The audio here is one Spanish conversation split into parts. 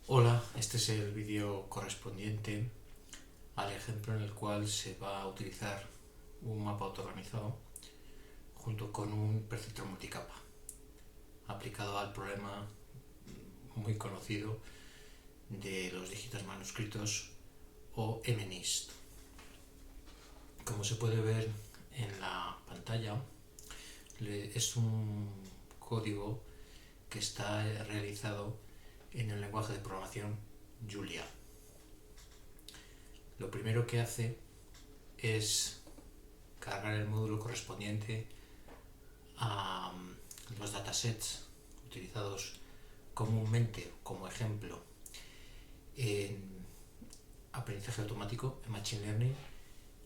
Hola, este es el vídeo correspondiente al ejemplo en el cual se va a utilizar un mapa autoorganizado junto con un perceptor multicapa aplicado al problema muy conocido de los dígitos manuscritos o MNIST. Como se puede ver en la pantalla, es un código que está realizado en el lenguaje de programación Julia. Lo primero que hace es cargar el módulo correspondiente a los datasets utilizados comúnmente como ejemplo en aprendizaje automático, en Machine Learning,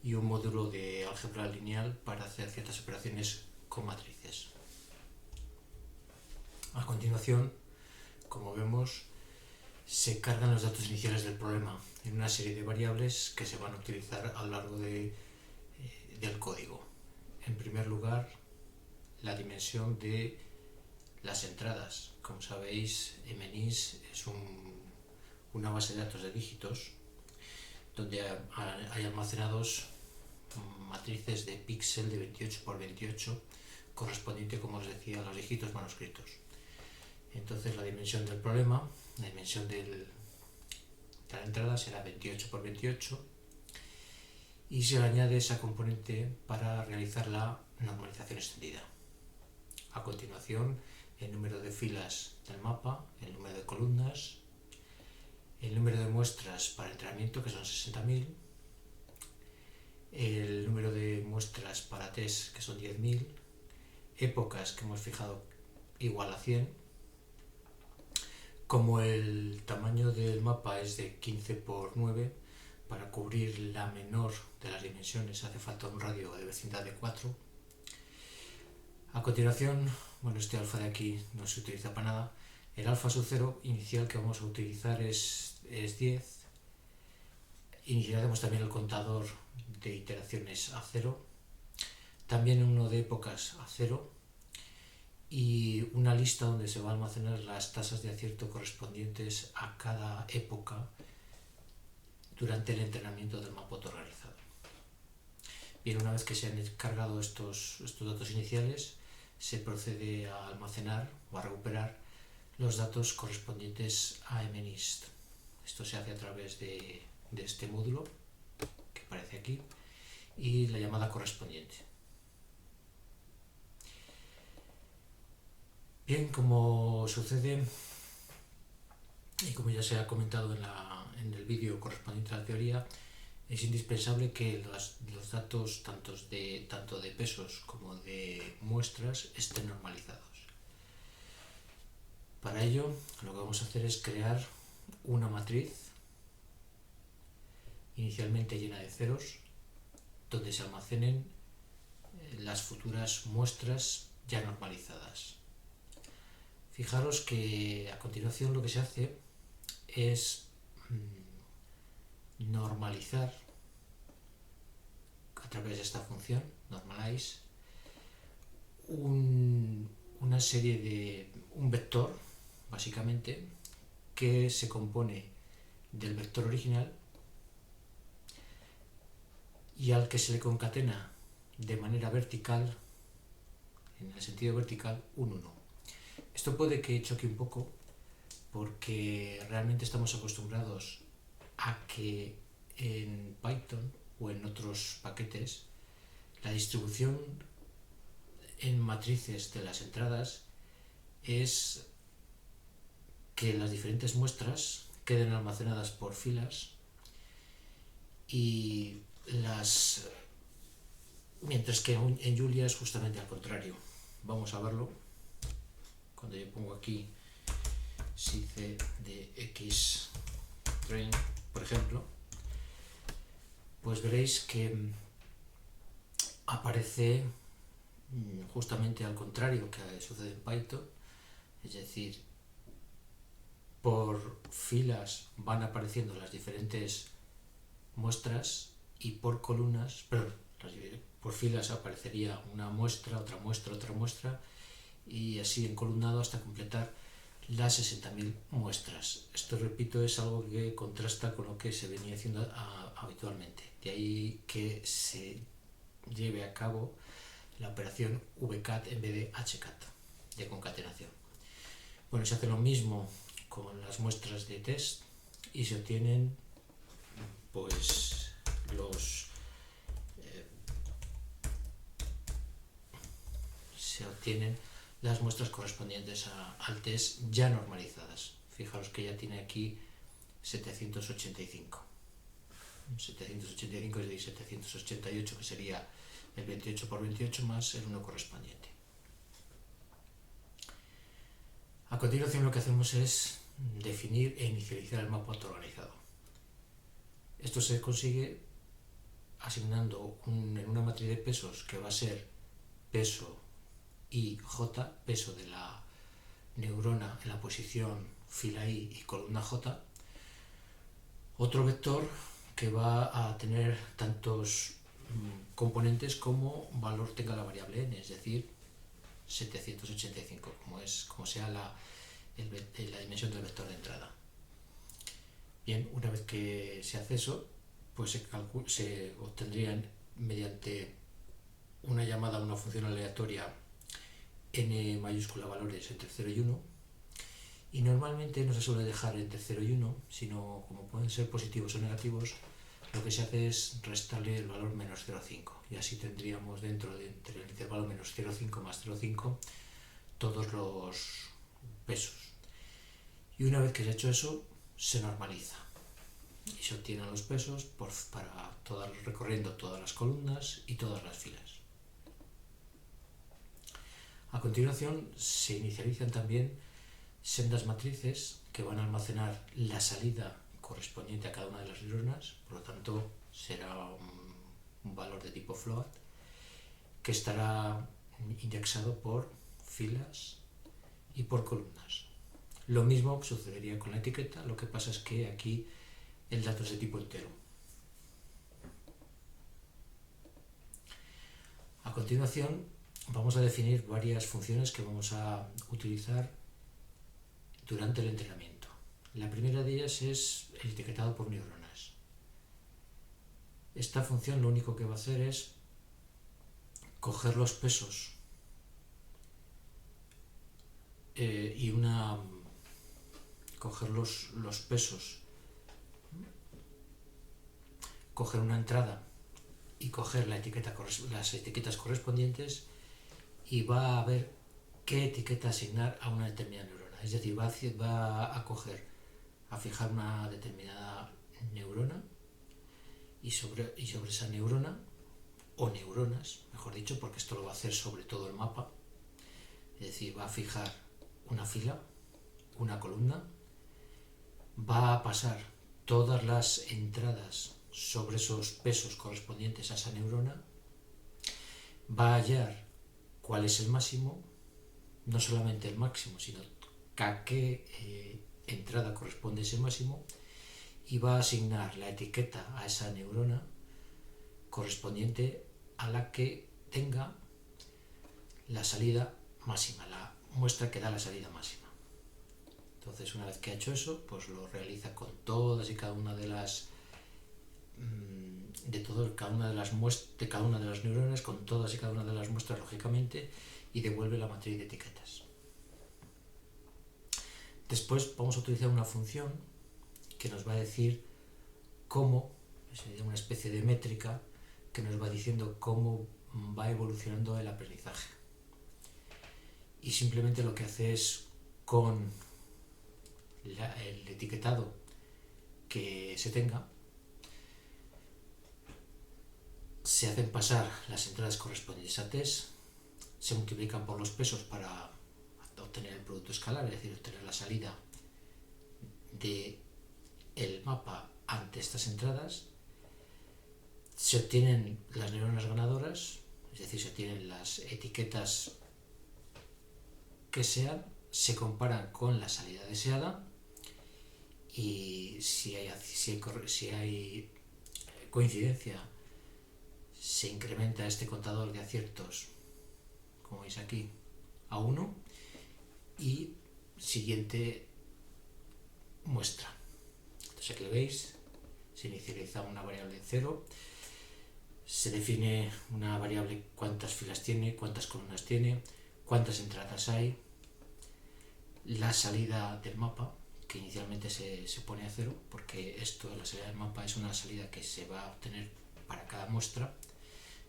y un módulo de álgebra lineal para hacer ciertas operaciones con matrices. A continuación, como vemos, se cargan los datos iniciales del problema en una serie de variables que se van a utilizar a lo largo del código. En primer lugar, la dimensión de las entradas. Como sabéis, MNIS es una base de datos de dígitos donde hay almacenados matrices de píxel de 28 por 28 correspondiente, como os decía, a los dígitos manuscritos. Entonces la dimensión del problema, la dimensión de la entrada será 28 por 28 y se le añade esa componente para realizar la normalización extendida. A continuación, el número de filas del mapa, el número de columnas, el número de muestras para entrenamiento, que son 60.000, el número de muestras para test, que son 10.000, épocas que hemos fijado igual a 100. Como el tamaño del mapa es de 15 por 9, para cubrir la menor de las dimensiones hace falta un radio de vecindad de 4. A continuación, este alfa de aquí no se utiliza para nada. El alfa sub 0 inicial que vamos a utilizar es 10. Iniciaremos también el contador de iteraciones a 0. También uno de épocas a 0. Y una lista donde se va a almacenar las tasas de acierto correspondientes a cada época durante el entrenamiento del mapa autoorganizado. Bien, una vez que se han cargado estos datos iniciales, se procede a almacenar o a recuperar los datos correspondientes a MNIST. Esto se hace a través de este módulo que aparece aquí y la llamada correspondiente. Bien, como sucede y como ya se ha comentado en el vídeo correspondiente a la teoría, es indispensable que los datos tanto de pesos como de muestras estén normalizados. Para ello, lo que vamos a hacer es crear una matriz inicialmente llena de ceros, donde se almacenen las futuras muestras ya normalizadas. Fijaros que a continuación lo que se hace es normalizar a través de esta función, normalize, una serie de un vector, básicamente, que se compone del vector original y al que se le concatena de manera vertical, en el sentido vertical, un 1. Esto puede que choque un poco porque realmente estamos acostumbrados a que en Python o en otros paquetes la distribución en matrices de las entradas es que las diferentes muestras queden almacenadas por filas y mientras que en Julia es justamente al contrario. Vamos a verlo. Cuando yo pongo aquí SIC de X train, por ejemplo, pues veréis que aparece justamente al contrario que sucede en Python, es decir, por filas van apareciendo las diferentes muestras y por columnas, por filas aparecería una muestra, otra muestra, otra muestra, y así encolumnado hasta completar las 60.000 muestras. Esto, repito, es algo que contrasta con lo que se venía haciendo habitualmente. De ahí que se lleve a cabo la operación VCAT en vez de HCAT, de concatenación. Bueno, se hace lo mismo con las muestras de test y se obtienen pues las muestras correspondientes al test ya normalizadas. Fijaros que ya tiene aquí 785. 785 es de 788, que sería el 28 por 28 más el 1 correspondiente. A continuación lo que hacemos es definir e inicializar el mapa autoorganizado. Esto se consigue asignando en una matriz de pesos que va a ser peso y J, peso de la neurona en la posición fila I y columna J, otro vector que va a tener tantos componentes como valor tenga la variable n, es decir, 785, como sea la dimensión del vector de entrada. Bien, una vez que se hace eso, pues se obtendrían mediante una llamada a una función aleatoria n mayúscula valores entre 0 y 1, y normalmente no se suele dejar entre 0 y 1, sino como pueden ser positivos o negativos, lo que se hace es restarle el valor menos 0,5, y así tendríamos dentro del intervalo menos 0,5 más 0,5 todos los pesos. Y una vez que se ha hecho eso, se normaliza y se obtienen los pesos recorriendo todas las columnas y todas las filas. A continuación se inicializan también sendas matrices que van a almacenar la salida correspondiente a cada una de las neuronas, por lo tanto será un valor de tipo float que estará indexado por filas y por columnas. Lo mismo sucedería con la etiqueta, lo que pasa es que aquí el dato es de tipo entero. A continuación vamos a definir varias funciones que vamos a utilizar durante el entrenamiento. La primera de ellas es el etiquetado por neuronas. Esta función lo único que va a hacer es coger los pesos coger una entrada y coger las etiquetas correspondientes, y va a ver qué etiqueta asignar a una determinada neurona. Es decir, va a fijar una determinada neurona y sobre esa neurona, o neuronas, mejor dicho, porque esto lo va a hacer sobre todo el mapa. Es decir, va a fijar una fila, una columna, va a pasar todas las entradas sobre esos pesos correspondientes a esa neurona, va a hallar cuál es el máximo, no solamente el máximo, sino a qué entrada corresponde ese máximo, y va a asignar la etiqueta a esa neurona correspondiente a la que tenga la salida máxima, la muestra que da la salida máxima. Entonces, una vez que ha hecho eso, pues lo realiza con todas y cada una de las cada una de las neuronas, con todas y cada una de las muestras, lógicamente, y devuelve la matriz de etiquetas. Después vamos a utilizar una función que nos va a decir cómo, sería una especie de métrica que nos va diciendo cómo va evolucionando el aprendizaje. Y simplemente lo que hace es, con el etiquetado que se tenga, se hacen pasar las entradas correspondientes a test, se multiplican por los pesos para obtener el producto escalar, es decir, obtener la salida del mapa ante estas entradas, se obtienen las neuronas ganadoras, es decir, se obtienen las etiquetas que sean, se comparan con la salida deseada, y si hay coincidencia, se incrementa este contador de aciertos, como veis aquí, a 1, y siguiente muestra. Entonces aquí lo veis, se inicializa una variable 0, se define una variable cuántas filas tiene, cuántas columnas tiene, cuántas entradas hay, la salida del mapa, que inicialmente se pone a 0, porque esto, la salida del mapa, es una salida que se va a obtener para cada muestra.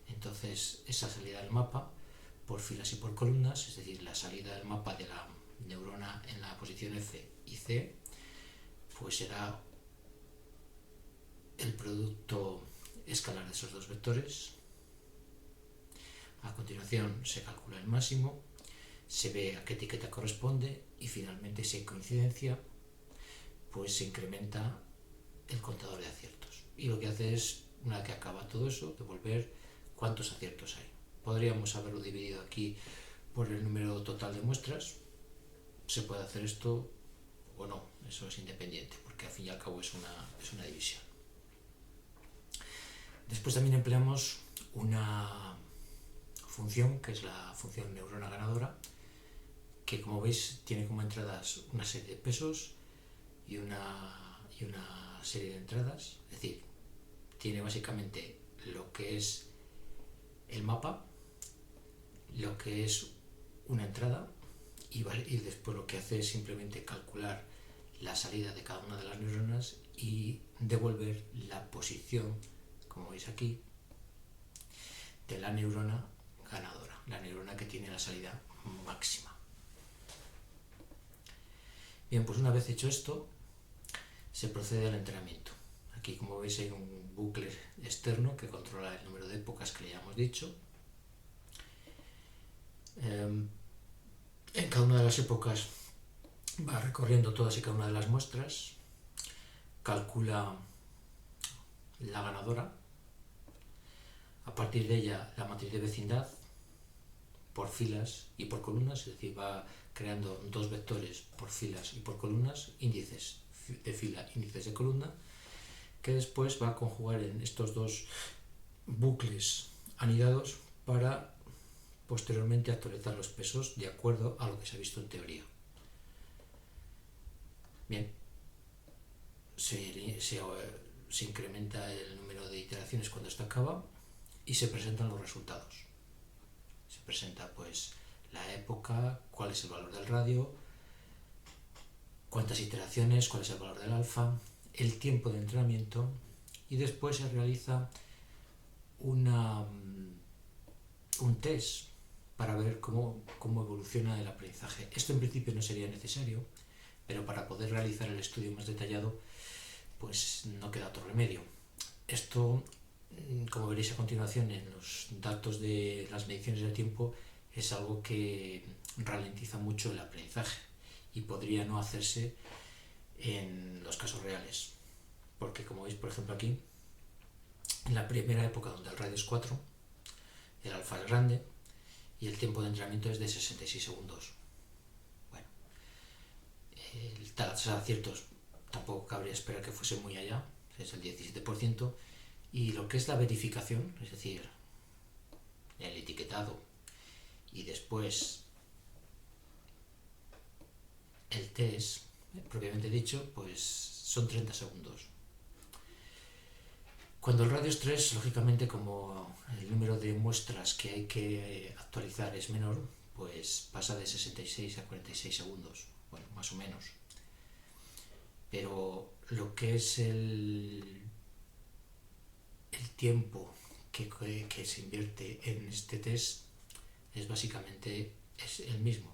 Entonces esa salida del mapa por filas y por columnas, es decir, la salida del mapa de la neurona en la posición F y C, pues será el producto escalar de esos dos vectores. A continuación se calcula el máximo, se ve a qué etiqueta corresponde y finalmente, si hay coincidencia, pues se incrementa el contador de aciertos. Y lo que hace es, una vez que acaba todo eso, devolver cuántos aciertos hay. Podríamos haberlo dividido aquí por el número total de muestras. Se puede hacer esto o no, eso es independiente, porque al fin y al cabo es una división. Después también empleamos una función, que es la función neurona ganadora, que, como veis, tiene como entradas una serie de pesos y una serie de entradas. Es decir, tiene básicamente lo que es el mapa, lo que es una entrada, y después lo que hace es simplemente calcular la salida de cada una de las neuronas y devolver la posición, como veis aquí, de la neurona ganadora, la neurona que tiene la salida máxima. Bien, pues una vez hecho esto, se procede al entrenamiento. Aquí, como veis, hay un bucle externo que controla el número de épocas que le hayamos dicho. En cada una de las épocas va recorriendo todas y cada una de las muestras, calcula la ganadora, a partir de ella la matriz de vecindad por filas y por columnas, es decir, va creando dos vectores por filas y por columnas, índices de fila, índices de columna, que después va a conjugar en estos dos bucles anidados para posteriormente actualizar los pesos de acuerdo a lo que se ha visto en teoría. Bien, se incrementa el número de iteraciones cuando esto acaba y se presentan los resultados. Se presenta pues la época, cuál es el valor del radio, cuántas iteraciones, cuál es el valor del alfa, el tiempo de entrenamiento, y después se realiza un test para ver cómo evoluciona el aprendizaje. Esto en principio no sería necesario, pero para poder realizar el estudio más detallado, pues no queda otro remedio. Esto, como veréis a continuación en los datos de las mediciones del tiempo, es algo que ralentiza mucho el aprendizaje y podría no hacerse en los casos reales, porque, como veis, por ejemplo, aquí, en la primera época, donde el radio es 4, el alfa es grande y el tiempo de entrenamiento es de 66 segundos. Bueno, el tasa de aciertos tampoco cabría esperar que fuese muy allá, es el 17%, y lo que es la verificación, es decir, el etiquetado y después el test propiamente dicho, pues son 30 segundos. Cuando el radio es 3, lógicamente, como el número de muestras que hay que actualizar es menor, pues pasa de 66 a 46 segundos, bueno, más o menos. Pero lo que es el tiempo que se invierte en este test es básicamente el mismo.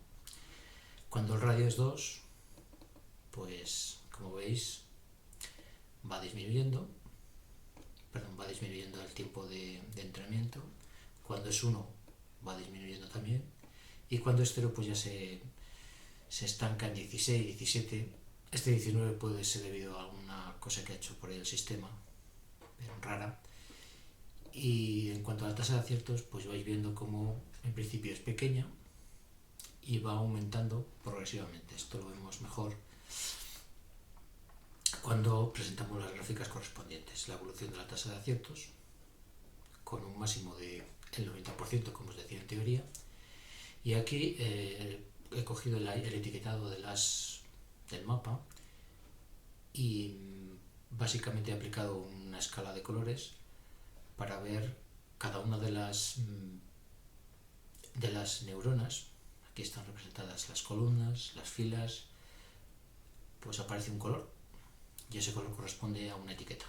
Cuando el radio es 2, pues, como veis, va disminuyendo el tiempo de entrenamiento. Cuando es 1, va disminuyendo también, y cuando es 0, pues ya se estanca en 16, 17. Este 19 puede ser debido a alguna cosa que ha hecho por ahí el sistema, pero rara. Y en cuanto a la tasa de aciertos, pues vais viendo cómo en principio es pequeña y va aumentando progresivamente. Esto lo vemos mejor cuando presentamos las gráficas correspondientes, la evolución de la tasa de aciertos con un máximo del 90%, como os decía en teoría, y aquí he cogido el etiquetado del mapa y básicamente he aplicado una escala de colores para ver cada una de las neuronas. Aquí están representadas las columnas, las filas, pues aparece un color y ese color corresponde a una etiqueta.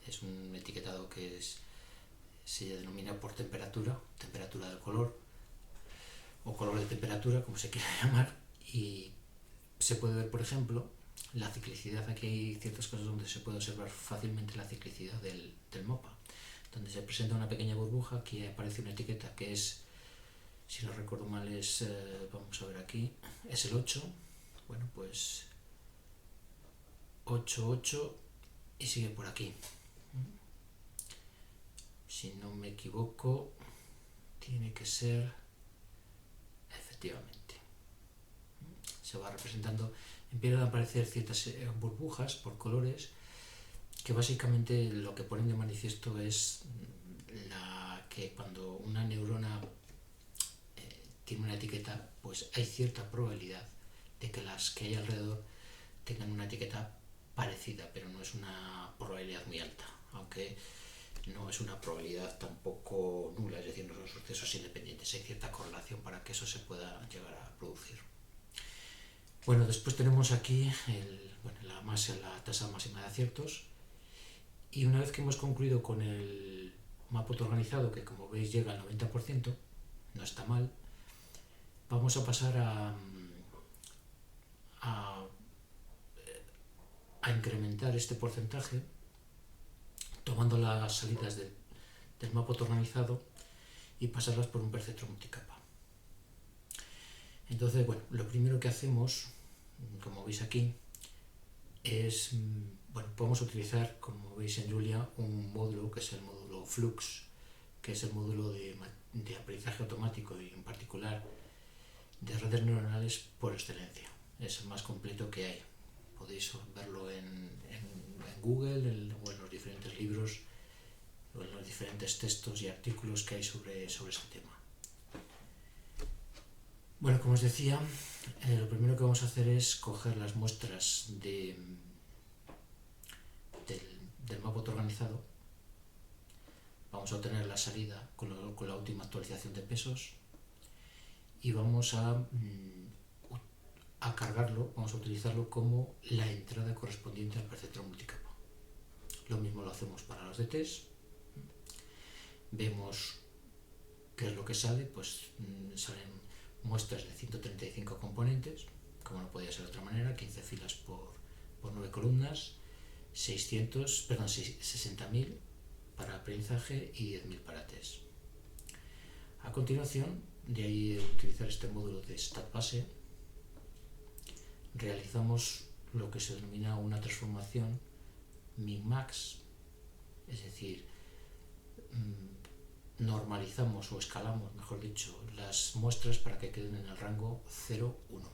Es un etiquetado que se denomina por temperatura del color o color de temperatura, como se quiera llamar, y se puede ver, por ejemplo, la ciclicidad. Aquí hay ciertos casos donde se puede observar fácilmente la ciclicidad del mapa, donde se presenta una pequeña burbuja. Aquí aparece una etiqueta que es, si no recuerdo mal, vamos a ver aquí, es el 8. Bueno, pues 8 y sigue por aquí. Si no me equivoco, tiene que ser, efectivamente, se va representando, empiezan a aparecer ciertas burbujas por colores que básicamente lo que ponen de manifiesto es que cuando una neurona tiene una etiqueta, pues hay cierta probabilidad de que las que hay alrededor tengan una etiqueta parecida, pero no es una probabilidad muy alta, aunque no es una probabilidad tampoco nula, es decir, no son sucesos independientes, hay cierta correlación para que eso se pueda llegar a producir. Bueno, después tenemos aquí la tasa máxima de aciertos, y una vez que hemos concluido con el mapa autoorganizado, que como veis llega al 90%, no está mal, vamos a pasar a incrementar este porcentaje tomando las salidas del mapa autoorganizado y pasarlas por un perceptro multicapa. Entonces, bueno, lo primero que hacemos, como veis aquí, es, podemos utilizar, como veis en Julia, un módulo que es el módulo Flux, que es el módulo de aprendizaje automático y en particular de redes neuronales por excelencia. Es el más completo que hay. Podéis verlo en Google o en los diferentes libros o en los diferentes textos y artículos que hay sobre este tema. Bueno, como os decía, lo primero que vamos a hacer es coger las muestras del mapa autoorganizado. Vamos a obtener la salida con la última actualización de pesos y vamos a cargarlo, vamos a utilizarlo como la entrada correspondiente al perceptro multicapa. Lo mismo lo hacemos para los de test. Vemos qué es lo que sale, pues salen muestras de 135 componentes, como no podía ser de otra manera, 15 filas por 9 columnas, 60.000 para aprendizaje y 10.000 para test. A continuación, de ahí utilizar este módulo de StatBase, realizamos lo que se denomina una transformación min-max, es decir, normalizamos o escalamos, mejor dicho, las muestras para que queden en el rango 0, 1.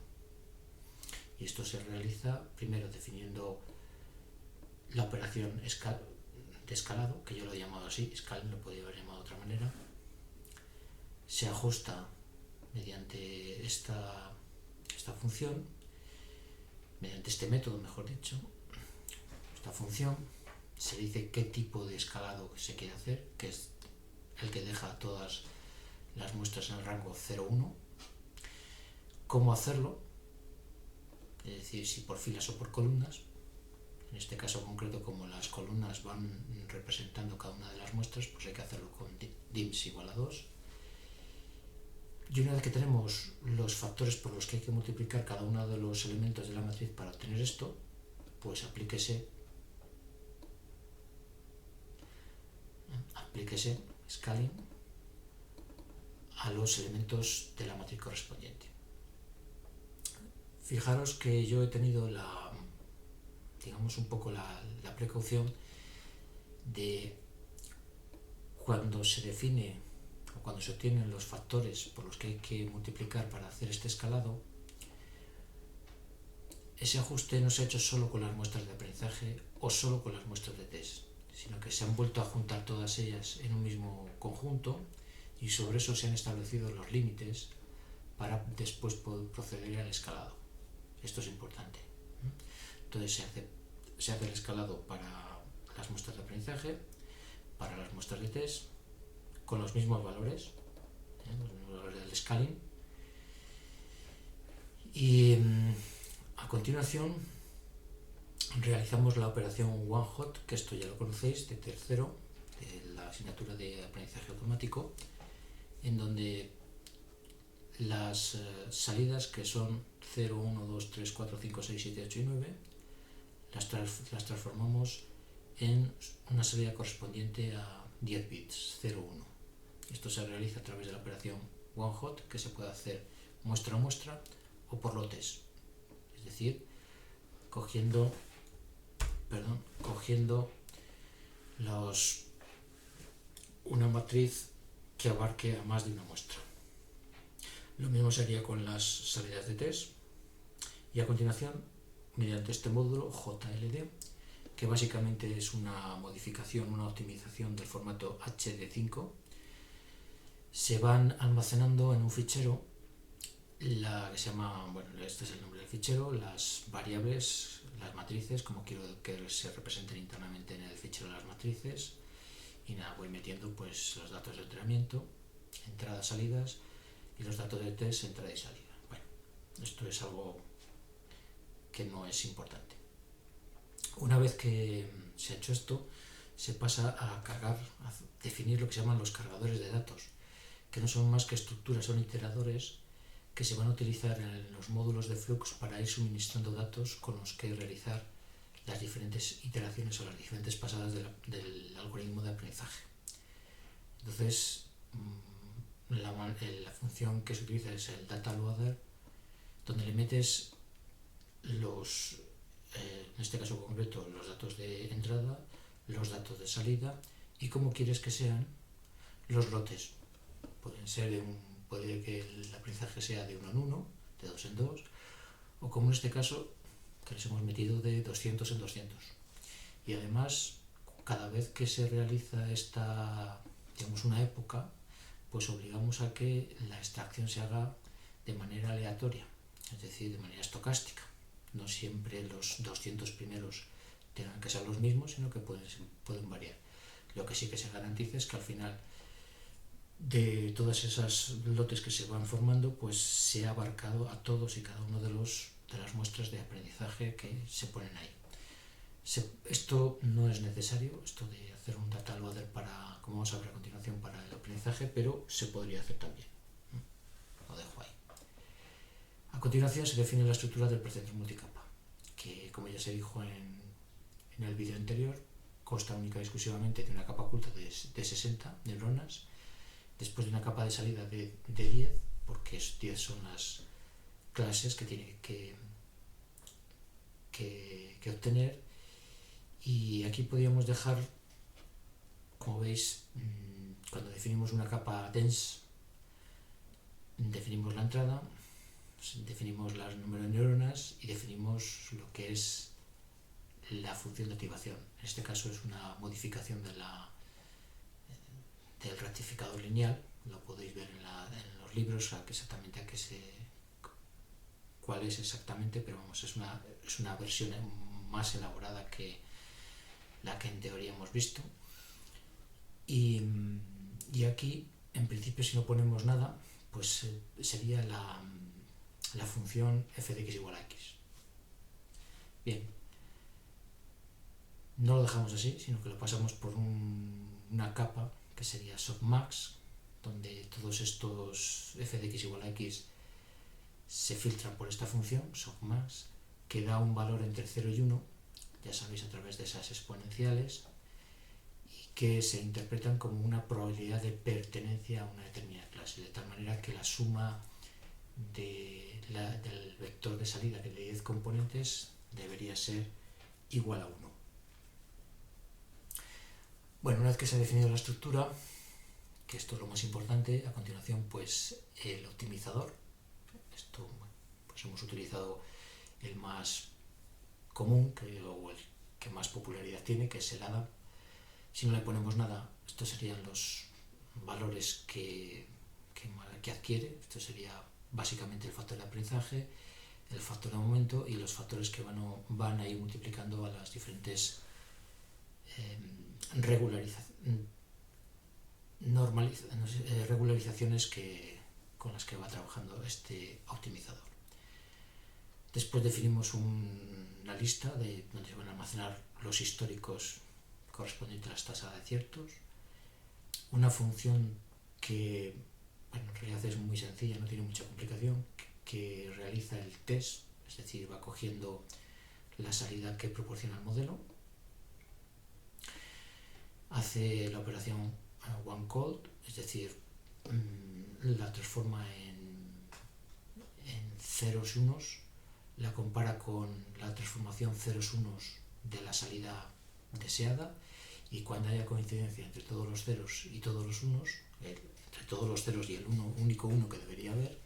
Y esto se realiza primero definiendo la operación de escalado, que yo lo he llamado así, scaling lo podría haber llamado de otra manera. Se ajusta mediante esta función, mediante este método, mejor dicho, esta función, se dice qué tipo de escalado se quiere hacer, que es el que deja todas las muestras en el rango 0, 1, cómo hacerlo, es decir, si por filas o por columnas. En este caso concreto, como las columnas van representando cada una de las muestras, pues hay que hacerlo con dims igual a 2. Y una vez que tenemos los factores por los que hay que multiplicar cada uno de los elementos de la matriz para obtener esto, pues aplíquese scaling a los elementos de la matriz correspondiente. Fijaros que yo he tenido digamos un poco la precaución de cuando se define o cuando se obtienen los factores por los que hay que multiplicar para hacer este escalado, ese ajuste no se ha hecho solo con las muestras de aprendizaje o solo con las muestras de test, sino que se han vuelto a juntar todas ellas en un mismo conjunto y sobre eso se han establecido los límites para después poder proceder al escalado. Esto es importante. Entonces se hace el escalado para las muestras de aprendizaje, para las muestras de test, con los mismos valores, los mismos valores del scaling. Y a continuación realizamos la operación OneHot, que esto ya lo conocéis, de tercero, de la asignatura de aprendizaje automático, en donde las salidas, que son 0, 1, 2, 3, 4, 5, 6, 7, 8 y 9, las transformamos en una salida correspondiente a 10 bits, 0, 1. Esto se realiza a través de la operación OneHot, que se puede hacer muestra a muestra o por lotes, es decir, cogiendo una matriz que abarque a más de una muestra. Lo mismo se haría con las salidas de test, y a continuación, mediante este módulo JLD, que básicamente es una modificación, una optimización del formato HD5, se van almacenando en un fichero que se llama, este es el nombre del fichero, las variables, las matrices, como quiero que se representen internamente en el fichero de las matrices, y nada, voy metiendo pues los datos de entrenamiento, entradas, salidas, y los datos de test, entrada y salida. Bueno, esto es algo que no es importante. Una vez que se ha hecho esto, se pasa a definir lo que se llaman los cargadores de datos, que no son más que estructuras, son iteradores que se van a utilizar en los módulos de Flux para ir suministrando datos con los que realizar las diferentes iteraciones o las diferentes pasadas del algoritmo de aprendizaje. Entonces, la función que se utiliza es el data loader, donde le metes en este caso concreto, los datos de entrada, los datos de salida y cómo quieres que sean los lotes. Puede que el aprendizaje sea de 1 en 1, de 2 en 2, o como en este caso, que les hemos metido de 200 en 200. Y además, cada vez que se realiza una época, pues obligamos a que la extracción se haga de manera aleatoria, es decir, de manera estocástica. No siempre los 200 primeros tengan que ser los mismos, sino que pueden variar. Lo que sí que se garantiza es que al final de todas esas lotes que se van formando, pues se ha abarcado a todos y cada uno de las muestras de aprendizaje que se ponen ahí. Esto no es necesario, esto de hacer un data loader como vamos a ver a continuación, para el aprendizaje, pero se podría hacer también. Lo dejo ahí. A continuación se define la estructura del procesor multicapa, que, como ya se dijo en el vídeo anterior, consta única y exclusivamente de una capa oculta de 60 neuronas, después de una capa de salida de 10, porque 10 son las clases que tiene que obtener. Y aquí podríamos dejar, como veis, cuando definimos una capa dense, definimos la entrada, definimos el número de neuronas y definimos lo que es la función de activación. En este caso es una modificación del rectificador lineal, lo podéis ver en los libros cuál es exactamente, pero vamos, es una versión más elaborada que la que en teoría hemos visto. Y aquí, en principio, si no ponemos nada, pues sería la función f de x igual a x. Bien, no lo dejamos así, sino que lo pasamos por una capa que sería softmax, donde todos estos f de x igual a x se filtran por esta función, softmax, que da un valor entre 0 y 1, ya sabéis, a través de esas exponenciales, y que se interpretan como una probabilidad de pertenencia a una determinada clase, de tal manera que la suma del vector de salida, que de 10 componentes, debería ser igual a 1. Bueno, una vez que se ha definido la estructura, que esto es lo más importante, a continuación pues el optimizador. Esto pues hemos utilizado el más común o el que más popularidad tiene, que es el ADA. Si no le ponemos nada, estos serían los valores que adquiere. Esto sería básicamente el factor de aprendizaje, el factor de momento y los factores que van a ir multiplicando a las diferentes regularizaciones con las que va trabajando este optimizador. Después definimos una lista donde se van a almacenar los históricos correspondientes a las tasas de aciertos, una función que en realidad es muy sencilla, no tiene mucha complicación, que realiza el test, es decir, va cogiendo la salida que proporciona el modelo, hace la operación one-called, es decir, la transforma en ceros y unos, la compara con la transformación ceros-unos de la salida deseada, y cuando haya coincidencia entre todos los ceros y todos los unos, entre todos los ceros y el único uno que debería haber,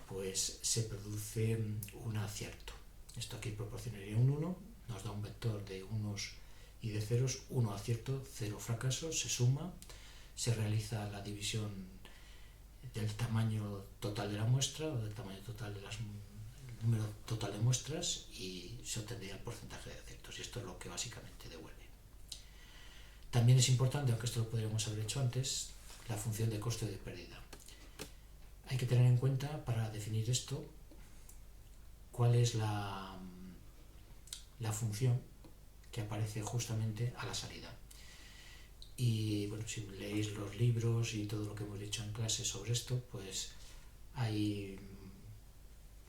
pues se produce un acierto. Esto aquí proporcionaría un 1, nos da un vector de unos y de ceros, 1 acierto, 0 fracaso, se suma, se realiza la división del tamaño total de la muestra o del tamaño total del número total de muestras y se obtendría el porcentaje de aciertos, y esto es lo que básicamente devuelve. También es importante, aunque esto lo podríamos haber hecho antes, la función de coste de pérdida. Hay que tener en cuenta, para definir esto, cuál es la función que aparece justamente a la salida. Y bueno, si leéis los libros y todo lo que hemos dicho en clase sobre esto, pues hay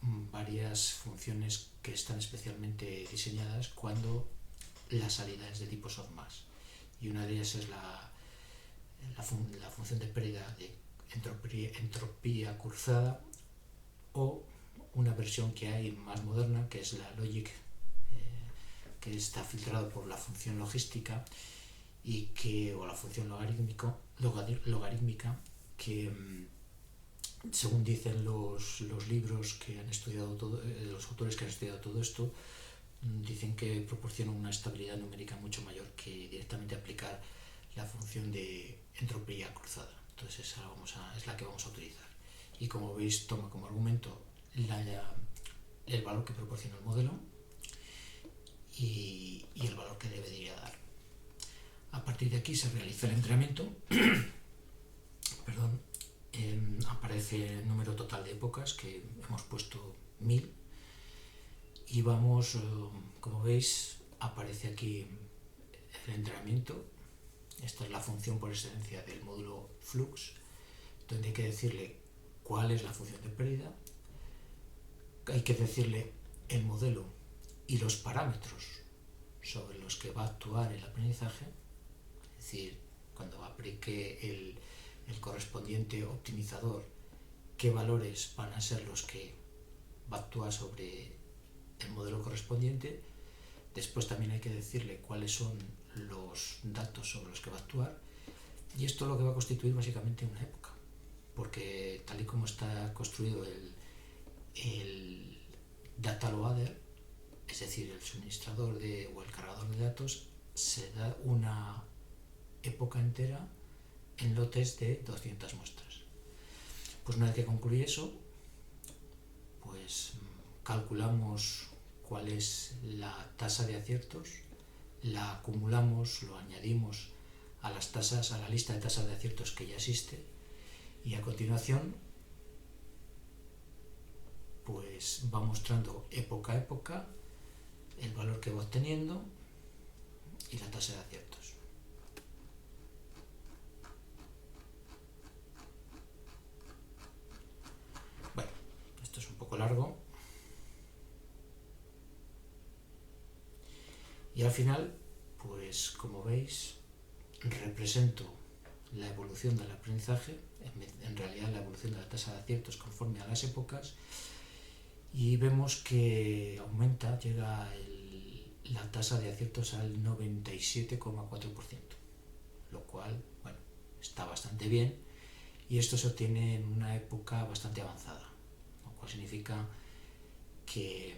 varias funciones que están especialmente diseñadas cuando la salida es de tipo softmax, y una de ellas es la función de pérdida de entropía cruzada, o una versión que hay más moderna, que es la logic, que está filtrado por la función logística o la función logarítmica, que según dicen los libros que han estudiado los autores que han estudiado todo esto, dicen que proporciona una estabilidad numérica mucho mayor que directamente aplicar la función de entropía cruzada. Entonces esa es la que vamos a utilizar, y como veis toma como argumento el valor que proporciona el modelo y el valor que debería dar. A partir de aquí se realiza el entrenamiento. Aparece el número total de épocas, que hemos puesto 1000, y vamos, como veis, aparece aquí el entrenamiento. Esta es la función por excelencia del módulo Flux, donde hay que decirle cuál es la función de pérdida, hay que decirle el modelo y los parámetros sobre los que va a actuar el aprendizaje, es decir, cuando aplique el correspondiente optimizador, qué valores van a ser los que va a actuar sobre el modelo correspondiente. Después también hay que decirle cuáles son los datos sobre los que va a actuar, y esto es lo que va a constituir básicamente una época, porque tal y como está construido el data loader, es decir, el suministrador o el cargador de datos, se da una época entera en lotes de 200 muestras. Pues una vez que concluye eso, pues calculamos cuál es la tasa de aciertos, la acumulamos, lo añadimos a la lista de tasas de aciertos que ya existe, y a continuación pues va mostrando época a época el valor que va obteniendo y la tasa de aciertos. Bueno, esto es un poco largo, y al final, pues como veis, represento la evolución del aprendizaje, en realidad la evolución de la tasa de aciertos conforme a las épocas, y vemos que llega la tasa de aciertos al 97,4%, lo cual, bueno, está bastante bien, y esto se obtiene en una época bastante avanzada, lo cual significa que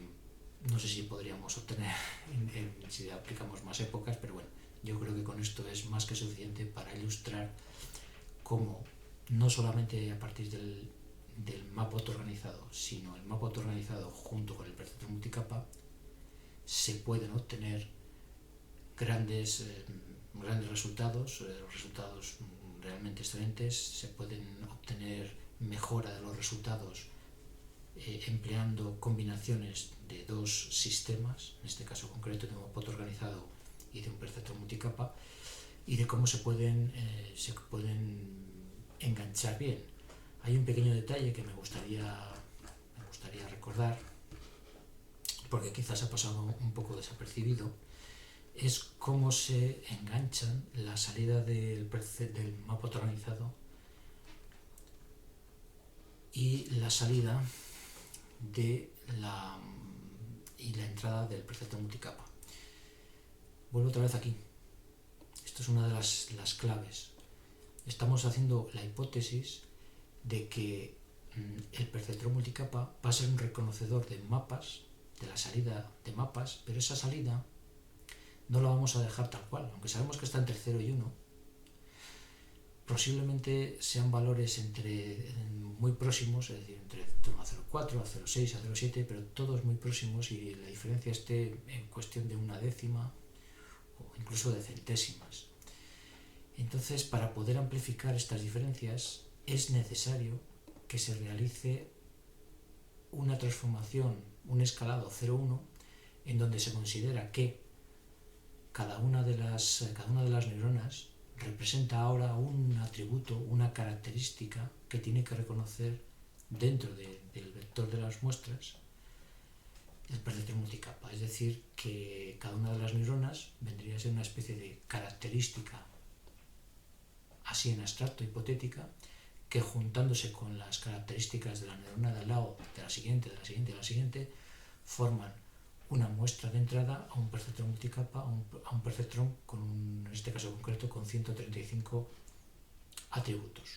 no sé si podríamos obtener si aplicamos más épocas, pero bueno, yo creo que con esto es más que suficiente para ilustrar cómo no solamente a partir del mapa autoorganizado, sino el mapa autoorganizado junto con el perceptron multicapa, se pueden obtener grandes resultados, resultados realmente excelentes. Se pueden obtener mejora de los resultados empleando combinaciones de dos sistemas, en este caso concreto de un mapa autoorganizado y de un perceptron multicapa, y de cómo se pueden enganchar bien. Hay un pequeño detalle que me gustaría recordar, porque quizás ha pasado un poco desapercibido, es cómo se enganchan la salida del mapa autoorganizado y la salida y la entrada del perceptron multicapa. Vuelvo otra vez aquí. Esto es una de las claves. Estamos haciendo la hipótesis de que el perceptron multicapa va a ser un reconocedor de mapas, de la salida de mapas, pero esa salida no la vamos a dejar tal cual, aunque sabemos que está entre 0 y 1. Posiblemente sean valores muy próximos, es decir, entre 0,04 a 0,6 a 0,7, pero todos muy próximos, y la diferencia esté en cuestión de una décima o incluso de centésimas. Entonces, para poder amplificar estas diferencias es necesario que se realice una transformación, un escalado 0,1, en donde se considera que cada una de las neuronas representa ahora un atributo, una característica que tiene que reconocer dentro del vector de las muestras el perceptron multicapa. Es decir, que cada una de las neuronas vendría a ser una especie de característica así en abstracto, hipotética, que juntándose con las características de la neurona de al lado, de la siguiente, de la siguiente, de la siguiente, forman una muestra de entrada a un perceptron multicapa, a un perceptron en este caso concreto, con 135 atributos.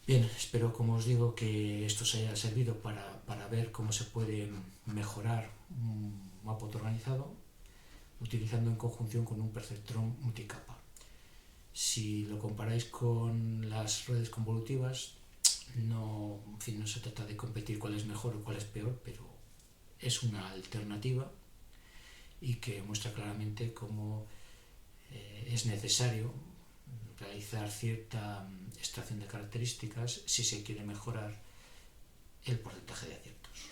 Bien, espero, como os digo, que esto os haya servido para ver cómo se puede mejorar un mapa autoorganizado utilizando en conjunción con un perceptron multicapa. Si lo comparáis con las redes convolutivas, no se trata de competir cuál es mejor o cuál es peor, pero es una alternativa y que muestra claramente cómo es necesario realizar cierta extracción de características si se quiere mejorar el porcentaje de aciertos.